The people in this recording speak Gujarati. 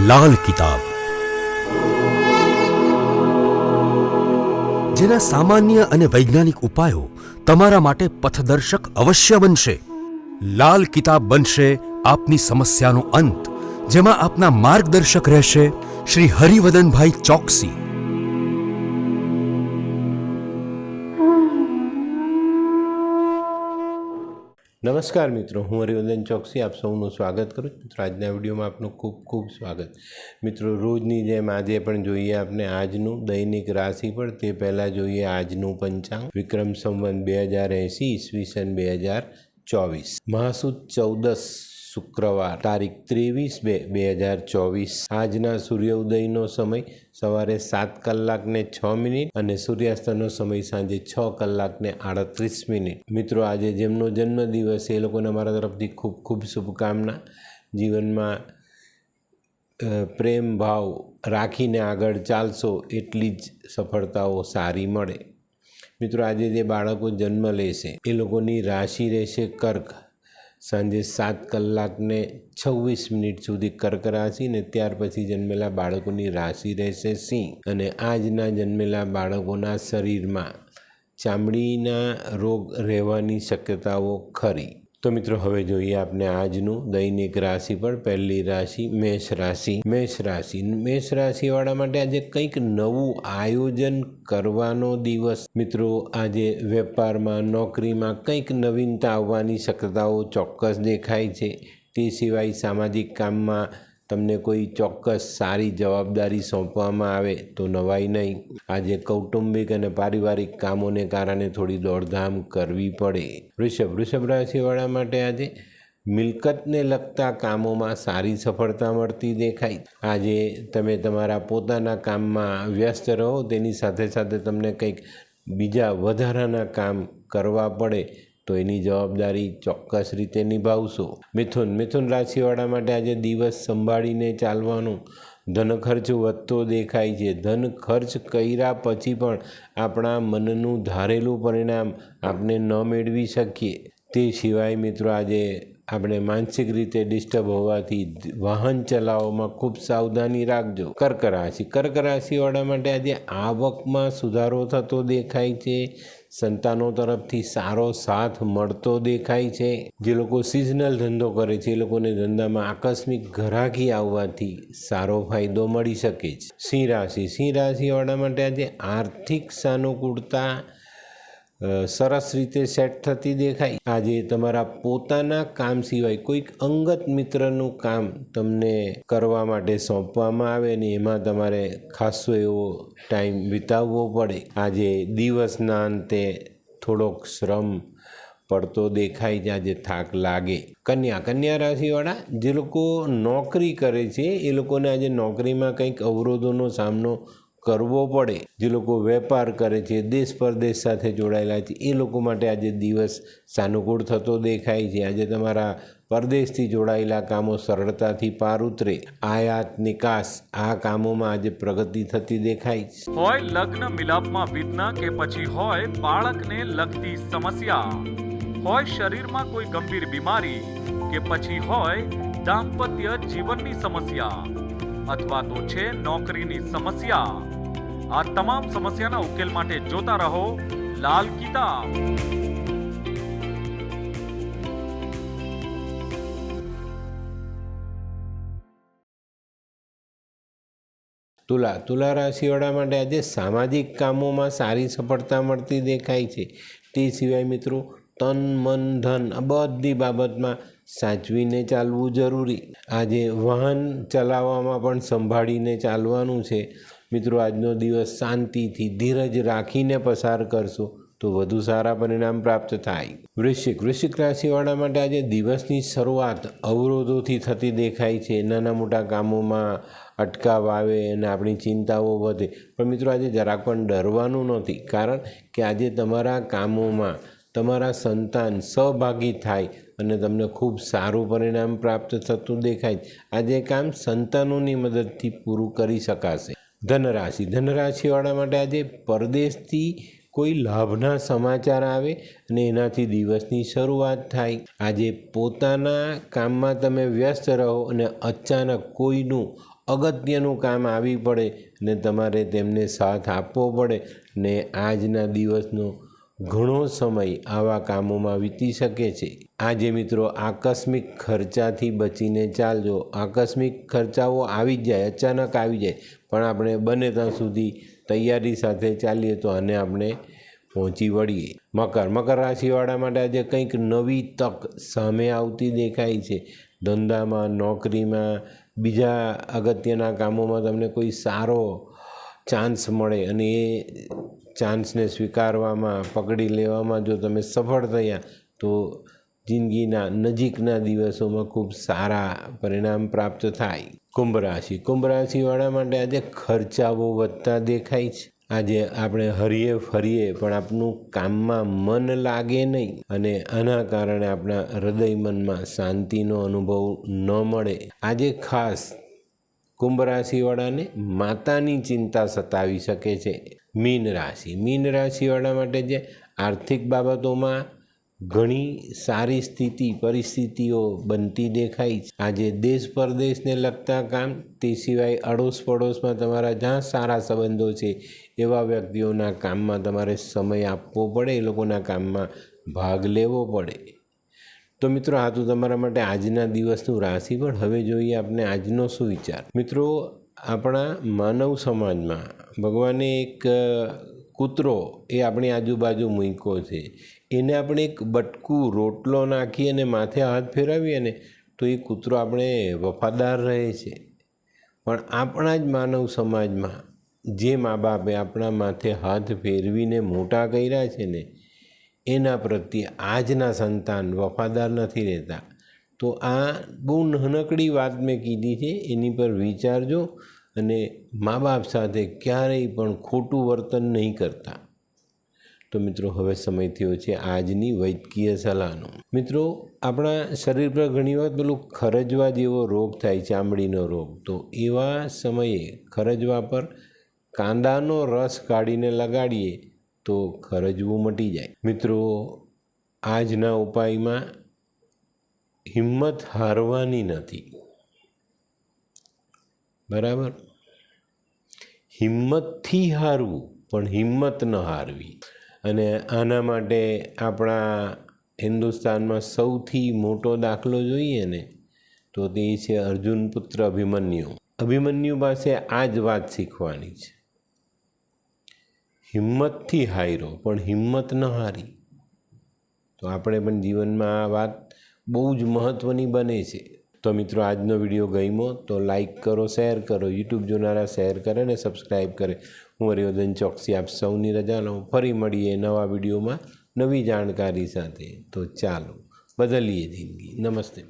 લાલ કિતાબ, જેના સામાન્ય અને વૈજ્ઞાનિક ઉપાયો તમારા માટે પથદર્શક અવશ્ય બનશે. લાલ કિતાબ બનશે આપની સમસ્યાનો અંત, જેમાં આપના માર્ગદર્શક રહેશે શ્રી હરિવદનભાઈ ચોકસી. નમસ્કાર મિત્રો, હું હરિવદન ચોકસી આપ સૌનું સ્વાગત કરું છું. મિત્રો, આજના વિડીયોમાં આપનું ખૂબ ખૂબ સ્વાગત. મિત્રો, રોજની જેમ આજે પણ જોઈએ આપણે આજનું દૈનિક રાશિફળ. તે પહેલાં જોઈએ આજનું પંચાંગ. વિક્રમ સંવત 2080 ઈસવીસન 2024, મહાસુદ 14 શુક્રવાર, તારીખ 23/2/2024. આજના સૂર્યોદયનો સમય સવારે 7 કલાકને 6 મિનિટ અને સૂર્યાસ્તનો સમય સાંજે 6 કલાકને 38 મિનિટ. મિત્રો, આજે જેમનો જન્મદિવસ એ લોકોને અમારા તરફથી ખૂબ ખૂબ શુભકામના. જીવનમાં પ્રેમ ભાવ રાખીને આગળ ચાલશો એટલી જ સફળતાઓ સારી મળે. મિત્રો, આજે જે બાળકો જન્મ લેશે એ લોકોની રાશિ રહેશે કર્ક. સાંજે 7 કલાકને 26 મિનિટ સુધી કર્ક રાશિ, ને ત્યાર પછી જન્મેલા બાળકોની રાશિ રહેશે સિંહ. અને આજના જન્મેલા બાળકોના શરીરમાં ચામડીના રોગ રહેવાની શક્યતાઓ ખરી. તો મિત્રો, હવે જોઈએ આપણે આજનું દૈનિક રાશિ પર. પહેલી રાશિ મેષ રાશિ. મેષ રાશિવાળા માટે આજે કંઈક નવું આયોજન કરવાનો દિવસ. મિત્રો, આજે વેપારમાં નોકરીમાં કંઈક નવીનતા આવવાની શક્યતાઓ ચોક્કસ દેખાય છે. તે સિવાય સામાજિક કામમાં તમને કોઈ ચોક્કસ સારી જવાબદારી સોંપવામાં આવે તો નવાઈ નહીં. આજે કૌટુંબિક અને પારિવારિક કામોને કારણે થોડી દોડધામ કરવી પડે. વૃષભ રાશિવાળા માટે આજે મિલકતને લગતા કામોમાં સારી સફળતા મળતી દેખાય. આજે તમે તમારા પોતાના કામમાં વ્યસ્ત રહો, તેની સાથે સાથે તમને કંઈક બીજા વધારાના કામ કરવા પડે તો એની જવાબદારી ચોક્કસ રીતે નિભાવશો. મિથુન રાશિવાળા માટે આજે દિવસ સંભાળીને ચાલવાનું. ધન ખર્ચ વધતો દેખાય છે. ધન ખર્ચ કર્યા પછી પણ આપણા મનનું ધારેલું પરિણામ આપણે ન મેળવી શકીએ. તે સિવાય મિત્રો, આજે આપણે માનસિક રીતે ડિસ્ટર્બ હોવાથી વાહન ચલાવવામાં ખૂબ સાવધાની રાખજો. કર્ક રાશિવાળા માટે આજે આવકમાં સુધારો થતો દેખાય છે. સંતાનો તરફથી સારો સાથ મળતો દેખાય છે. જે લોકો સિઝનલ ધંધો કરે છે એ લોકોને ધંધામાં આકસ્મિક ઘરાકી આવવાથી સારો ફાયદો મળી શકે છે. સિંહ રાશિવાળા માટે આજે આર્થિક સાનુકૂળતા સરસ રીતે સેટ થતી દેખાય. આજે તમારા પોતાના કામ સિવાય કોઈક અંગત મિત્રનું કામ તમને કરવા માટે સોંપવામાં આવે ને એમાં તમારે ખાસો એવો ટાઈમ વિતાવવો પડે. આજે દિવસના અંતે થોડોક શ્રમ પડતો દેખાય છે. આજે થાક લાગે. કન્યા રાશિવાળા જે લોકો નોકરી કરે છે એ લોકોને આજે નોકરીમાં કંઈક અવરોધોનો સામનો કરવો પડે. જે લોકો વેપાર કરે છે, દેશ પરદેશ સાથે જોડાયેલા છે, એ લોકો માટે આજે દિવસ સાનુકૂળ થતો દેખાય છે. આજે તમારા પરદેશથી જોડાયેલા કામો સરળતાથી પાર ઉતરે. આયાત નિકાસ આ કામોમાં આજે પ્રગતિ થતી દેખાય છે. હોય લગ્ન મિલાપમાં વિઘ્ન કે પછી હોય બાળકને લગતી સમસ્યા, હોય શરીરમાં કોઈ ગંભીર બીમારી કે પછી હોય દાંપત્ય જીવનની સમસ્યા અથવા તો છે નોકરીની સમસ્યા, આ તમામ સમસ્યાના ઉકેલ માટે જોતા રહો લાલ કિતાબ. તુલા રાશિવાળા માટે આજે સામાજિક કામોમાં સારી સફળતા મળતી દેખાય છે. તે સિવાય મિત્રો, તન મન ધન આ બધી બાબતમાં સાચવીને ચાલવું જરૂરી. આજે વાહન ચલાવવામાં પણ સંભાળીને ચાલવાનું છે. મિત્રો, આજનો દિવસ શાંતિથી ધીરજ રાખીને પસાર કરશો તો વધુ સારા પરિણામ પ્રાપ્ત થાય. વૃશ્ચિક રાશિવાળા માટે આજે દિવસની શરૂઆત અવરોધોથી થતી દેખાય છે. નાના મોટા કામોમાં અટકાવ આવે અને આપણી ચિંતાઓ વધે. પણ મિત્રો, આજે જરાક પણ ડરવાનું નથી, કારણ કે આજે તમારા કામોમાં તમારા સંતાન સહભાગી થાય અને તમને ખૂબ સારું પરિણામ પ્રાપ્ત થતું દેખાય. આજે કામ સંતાનોની મદદથી પૂરું કરી શકાશે. ધનરાશિવાળા માટે આજે પરદેશથી કોઈ લાભના સમાચાર આવે અને એનાથી દિવસની શરૂઆત થાય. આજે પોતાના કામમાં તમે વ્યસ્ત રહો અને અચાનક કોઈનું અગત્યનું કામ આવી પડે ને તમારે તેમને સાથ આપવો પડે ને આજના દિવસનો ઘણો સમય આવા કામોમાં વીતી શકે છે. આજે મિત્રો આકસ્મિક ખર્ચાથી બચીને ચાલજો. આકસ્મિક ખર્ચાઓ આવી જ જાય, અચાનક આવી જાય, પણ આપણે બને ત્યાં સુધી તૈયારી સાથે ચાલીએ તો આને આપણે પહોંચી વળીએ. મકર રાશિવાળા માટે આજે કંઈક નવી તક સામે આવતી દેખાય છે. ધંધામાં, નોકરીમાં, બીજા અગત્યના કામોમાં તમને કોઈ સારો ચાન્સ મળે અને એ ચાન્સને સ્વીકારવામાં, પકડી લેવામાં જો તમે સફળ થયા તો જિંદગીના નજીકના દિવસોમાં ખૂબ સારા પરિણામ પ્રાપ્ત થાય. કુંભ રાશિવાળા માટે આજે ખર્ચાઓ વધતા દેખાય છે. આજે આપણે હરીએ ફરીએ પણ આપણું કામમાં મન લાગે નહીં અને આના કારણે આપણા હૃદય મનમાં શાંતિનો અનુભવ ન મળે. આજે ખાસ કુંભ રાશિવાળાને માતાની ચિંતા સતાવી શકે છે. મીન રાશિવાળા માટે જે આર્થિક બાબતોમાં ઘણી સારી પરિસ્થિતિઓ બનતી દેખાય છે. આજે દેશ પરદેશને લગતા કામ, તે સિવાય અડોશ પડોશમાં તમારા જ્યાં સારા સંબંધો છે એવા વ્યક્તિઓના કામમાં તમારે સમય આપવો પડે, એ લોકોના કામમાં ભાગ લેવો પડે. તો મિત્રો, આ તો તમારા માટે આજના દિવસનું રાશિફળ. હવે જોઈએ આપણે આજનો શું વિચાર. મિત્રો, આપણા માનવ સમાજમાં ભગવાને એક કૂતરો એ આપણી આજુબાજુ મૂક્યો છે. એને આપણે એક બટકું રોટલો નાખી અને માથે હાથ ફેરવીએ ને તો એ કૂતરો આપણે વફાદાર રહે છે. પણ આપણા જ માનવ સમાજમાં જે મા બાપે આપણા માથે હાથ ફેરવીને મોટા કર્યા છે ને એના પ્રત્યે આજના સંતાન વફાદાર નથી રહેતા. તો આ બહુ નાનકડી વાત મેં કીધી છે, એની પર વિચારજો અને મા બાપ સાથે ક્યારેય પણ ખોટું વર્તન નહીં કરતા. તો મિત્રો, હવે સમય થયો છે આજની વૈદ્યકીય સલાહનો. મિત્રો, આપણા શરીર પર ઘણીવાર પેલું ખરજવા જેવો રોગ થાય, ચામડીનો રોગ. તો એવા સમયે ખરજવા પર કાંદાનો રસ કાઢીને લગાડીએ તો ખરજવું મટી જાય. મિત્રો, આજના ઉપાયમાં હિંમત હારવાની નથી, બરાબર? હિંમતથી હારવું, પણ હિંમત ન હારવી. અને આના માટે આપણા હિન્દુસ્તાનમાં સૌથી મોટો દાખલો જોઈએ ને તો તે છે અર્જુન પુત્ર અભિમન્યુ. અભિમન્યુ પાસે આ જ વાત શીખવાની છે. હિંમતથી હાર્યો પણ હિંમત ન હારી. તો આપણે પણ જીવનમાં આ વાત બહુ જ મહત્ત્વની બને છે. તો મિત્રો, આજનો વિડીયો ગમ્યો તો લાઈક કરો, શેર કરો, યુટ્યુબ જોનારા શેર કરે અને સબસ્ક્રાઈબ કરે. હું હરિવર્ધન ચોકસી આપ સૌની રજા લઉં. ફરી મળીએ નવા વિડીયોમાં નવી જાણકારી સાથે. તો ચાલો, બદલીએ જિંદગી. નમસ્તે.